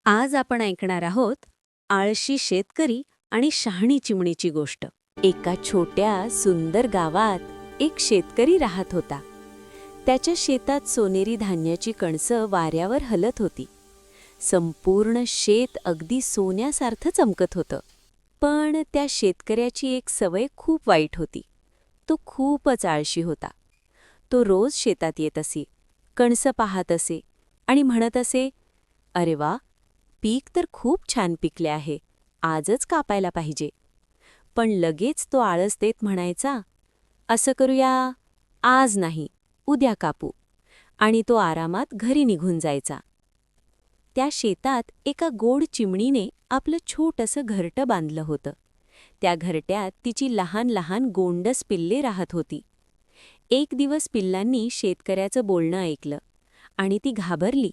आज आपण ऐकणार आहोत आळशी शेतकरी आणि शहाणी चिमणीची गोष्ट. एका छोट्या सुंदर गावात एक शेतकरी राहत होता. त्याच्या शेतात सोनेरी धान्याची कणसं वाऱ्यावर हलत होती. संपूर्ण शेत अगदी सोन्यासारखं चमकत होतं. पण त्या शेतकऱ्याची एक सवय खूप वाईट होती. तो खूपच आळशी होता. तो रोज शेतात येत असे, कणसं पाहत असे आणि म्हणत असे, "अरे वा, पीक तर खूप छान पिकले आहे, आजच कापायला पाहिजे." पण लगेच तो आळस देत म्हणायचा, "असं करूया, आज नाही, उद्या कापू." आणि तो आरामात घरी निघून जायचा. त्या शेतात एका गोड चिमणीने आपलं छोटंसं घरटं बांधलं होतं. त्या घरट्यात तिची लहान लहान गोंडस पिल्ले राहत होती. एक दिवस पिल्लांनी शेतकऱ्याचं बोलणं ऐकलं आणि ती घाबरली.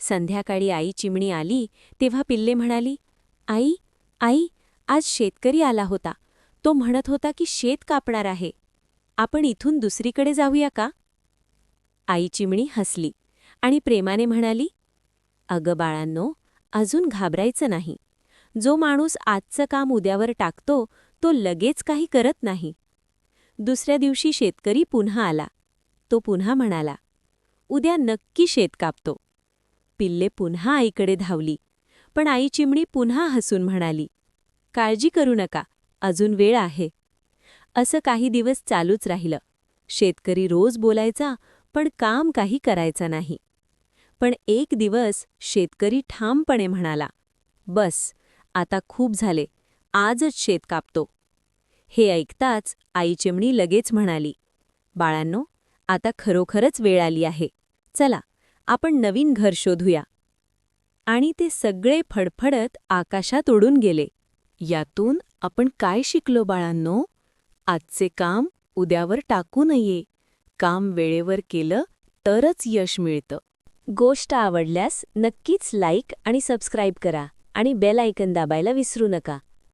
संध्याकाळी आई चिमणी आली तेव्हा पिल्ले म्हणाली, "आई, आई, आज शेतकरी आला होता. तो म्हणत होता की शेत कापणार आहे. आपण इथून दुसरीकडे जाऊया का?" आई चिमणी हसली आणि प्रेमाने म्हणाली, "अगं बाळांनो, अजून घाबरायचं नाही. जो माणूस आजचं काम उद्यावर टाकतो तो लगेच काही करत नाही." दुसऱ्या दिवशी शेतकरी पुन्हा आला. तो पुन्हा म्हणाला, "उद्या नक्की शेत कापतो." पिल्ले पुन्हा आईकडे धावली, पण आई चिमणी पुन्हा हसून म्हणाली, "काळजी करू नका, अजून वेळ आहे." असं काही दिवस चालूच राहिलं. शेतकरी रोज बोलायचा, पण काम काही करायचा नाही. पण एक दिवस शेतकरी ठामपणे म्हणाला, "बस, आता खूप झाले, आजच शेत कापतो." हे ऐकताच आई चिमणी लगेच म्हणाली, "बाळांनो, आता खरोखरच वेळ आली आहे. चला, आपण नवीन घर शोधूया." आणि ते सगळे फडफडत आकाशात उडून गेले. यातून आपण काय शिकलो बाळांनो? आजचे काम उद्यावर टाकू नये. काम वेळेवर केलं तरच यश मिळतं. गोष्ट आवडल्यास नक्कीच लाईक आणि सबस्क्राईब करा आणि बेल आयकॉन दाबायला विसरू नका.